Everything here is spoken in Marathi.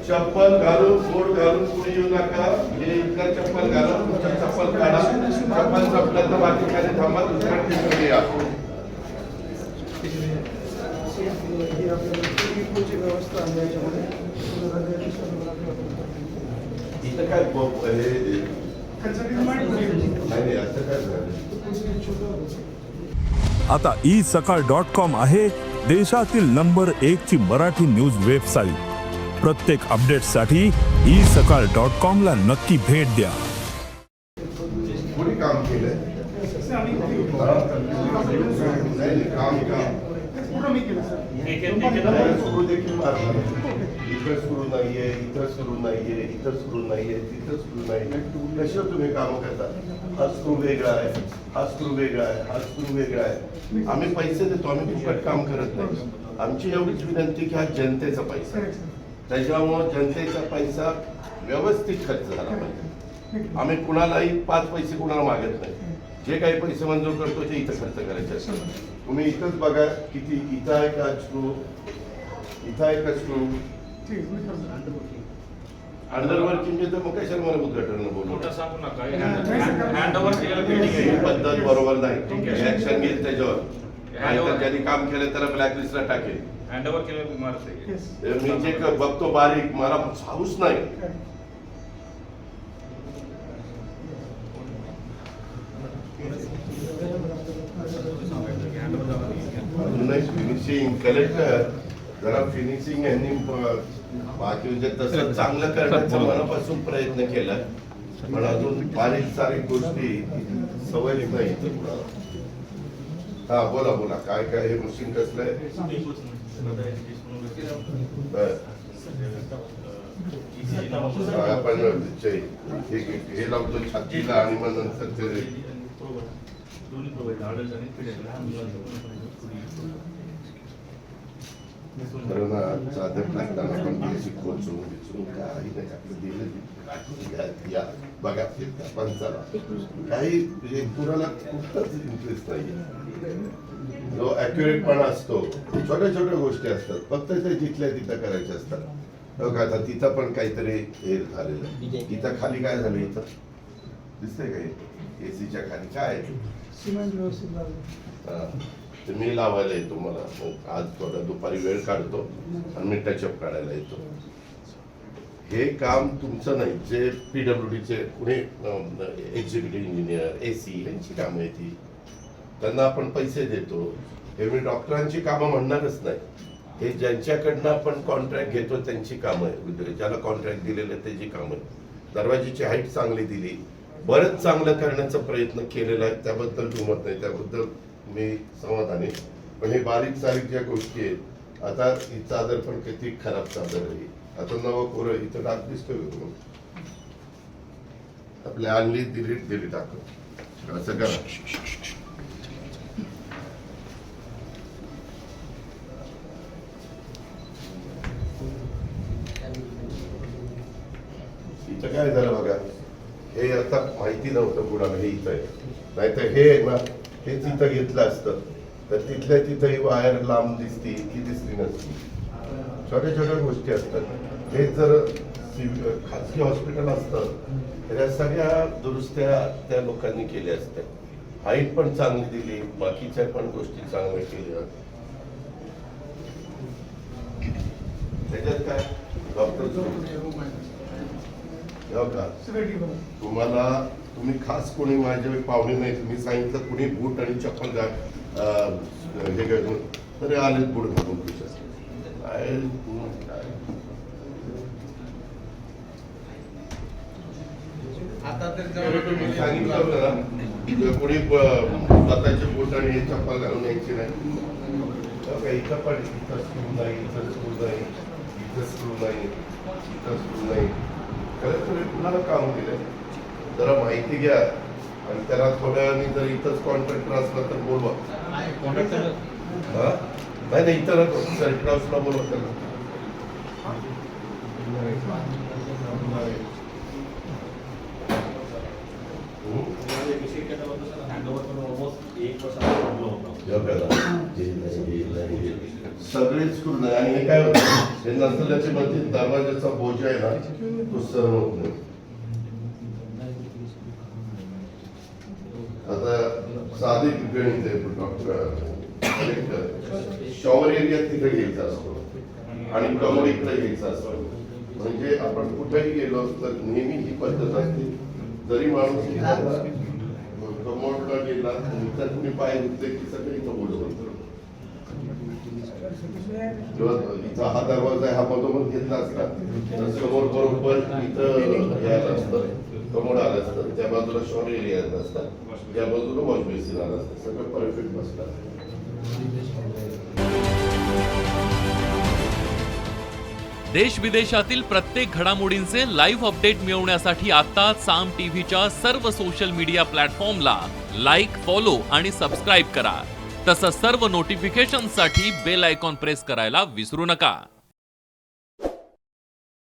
चप्पल घालून बोट घालून पुढे येऊ नका. हे इथलं चप्पल घालून तुमचं चप्पल काढा. चप्पल चपलं तर बाकी खाली थांबा. दुसऱ्या ठिकाणी या. इथं काय नाही असं काय झालं. आता isakal.com आहे देशातील नंबर 1 ची मराठी न्यूज वेबसाईट. प्रत्येक अपडेटसाठी isakal.com ला नक्की भेट द्या. कोणी काम केलंय? सुरू देखील मारला. इथं सुरू नाहीये, इथं सुरू नाहीये, इथं सुरू नाहीये, तिथं सुरू नाहीये. कशावर तुम्ही काम करता? हा स्क्रू वेगळा आहे, हा स्क्रू वेगळा आहे, हा स्क्रू वेगळा आहे. आम्ही पैसे देतो, आम्ही फुकट काम करत नाही. आमची एवढीच विनंती की हा जनतेचा पैसा आहे. त्याच्यामुळं जनतेचा पैसा व्यवस्थित खर्च झाला पाहिजे. आम्ही कुणालाही 5 पैसे कुणाला मागत नाही. जे काही पैसे मंजूर करतो ते इथं खर्च करायचे असतात. तुम्ही इथंच बघा किती. इथं आहे का स्क्रू, इथं आहे का स्क्रू. अंडरवर्किंग तर मग कशाला मला उद्घाटन बोलू पद्धत बरोबर नाही. ऍक्शन घेईल त्याच्यावर. ज्यांनी काम केलं त्याला ब्लॅकलिस्टला टाकेल. मी जे बघतो बारीक मला हाऊस नाही. फिनिशिंग कलेक्टर जरा फिनिशिंग यांनी बाकी म्हणजे तसं चांगलं करण्याचा मनापासून प्रयत्न केला. पण अजून बारीक सारीक गोष्टी सवय नाही. हा बोला बोला. काय काय हे मशीन कसलं आहे? आपण हे लावतो छातीला आणि मग नंतर ते चादर टाकताना पण कोचून बिचून काही नाही आपलं दिलं या बघा पण चला. काही कुणाला कुठलाच इंटरेस्ट नाही. जो ॲक्युरेटपणा असतो छोट्या छोट्या गोष्टी असतात फक्त ते जिथल्या तिथं करायच्या असतात. बघा आता तिथं पण काहीतरी हे झालेलं आहे. इथं खाली काय झालं इथं दिसतंय काय? एसीच्या खाली काय सिमेंट व्यवस्थित ते मी लावायला येतो. मला आज थोडा दुपारी वेळ काढतो आणि मी टचअप काढायला येतो. हे काम तुमचं नाही. जे PWDचे कुणी एक्झिक्युटिव्ह इंजिनियर AC यांची कामं आहेत ती. त्यांना आपण पैसे देतो. हे मी डॉक्टरांची कामं म्हणणारच नाही. हे ज्यांच्याकडनं आपण कॉन्ट्रॅक्ट घेतो त्यांची कामं आहे. ज्याला कॉन्ट्रॅक्ट दिलेलं आहे त्याची कामं आहे. दरवाजीची हाईट चांगली दिली. बरंच चांगलं करण्याचा प्रयत्न केलेला आहे. त्याबद्दल दुमत नाही. त्याबद्दल मी समाधानी. पण हे बारीक सारीक ज्या गोष्टी आहेत. आता ही चादर पण किती खराब चादर आहे. आता नवं कोरं इथं टाक दिसतोय. आपल्या आणली दिली टाकत असं करा. इथं काय झालं बघा. हे आता माहिती नव्हतं कुणाला हे इथं आहे. नाहीतर हे ना हेच इथं घेतलं असतं तर तिथल्या तिथं ही वायर लांब दिसती की दिसली नसती. छोट्या छोट्या गोष्टी असतात. हे जर खाजगी हॉस्पिटल असतं तर या सगळ्या दुरुस्त्या त्या लोकांनी केल्या असत्या. हाईट पण चांगली दिली. बाकीच्या पण गोष्टी चांगल्या केल्या. त्याच्यात काय डॉक्टर तुम्हाला तुम्ही खास कोणी माझे पाहुणे नाही. तुम्ही सांगितलं कुणी बूट आणि चप्पल हे घालून तरी आले बूट घालून सांगितलं होतं ना कोणी स्वतःचे बूट आणि हे चप्पल घालून यायची नाही. इथं पण इथं स्क्रू नाही, इथं स्क्रू नाही, इथं स्क्रू नाही, इथं स्क्रू नाही. खरंच तुम्ही कुणाला काम केलं जरा माहिती घ्या. आणि त्याला थोड्या वेळाने जर इथंच कॉन्ट्रॅक्टर असला तर बोलवा. नाही नाही इथं नको. सेंटर हाऊसला बोलवा त्याला. विषय केला होता सर, हँडओव्हर करून ऑलमोस्ट 1 वर्ष लागलं होतं. सगळेच स्क्रू नाही आणि हे काय होतं हे नंतरच्या मध्ये दरवाजाचा बोजा आहे ना तो सहन होत नाही. आता साधे गणित आहे डॉक्टर शॉवर एरिया तिकडे घ्यायचा असतो आणि कमोड इकडे घ्यायचा असतो. म्हणजे आपण कुठेही गेलो तर नेहमी ही पद्धत असते. जरी माणूस कमोडला गेला तर कुणी पाय दुखते की सगळे इथं बोलवतो किंवा इथं हा दरवाजा आहे हा मधोमध घेतला असता तर समोर बरोबर इथं यायला असतं कमोड आलं असतं. त्या बाजूला शॉवर एरिया असतात त्या बाजूला वॉश बेसिन आलं असतं. सगळं परफेक्ट बसतात. देश विदेशातील प्रत्येक घडामोडींचे लाईव्ह अपडेट मिळवण्यासाठी आता साम टीव्हीच्या सर्व सोशल मीडिया प्लॅटफॉर्मला लाईक, फॉलो आणि सबस्क्राईब करा. तसंच सर्व नोटिफिकेशनसाठी बेल आयकॉन प्रेस करायला विसरू नका.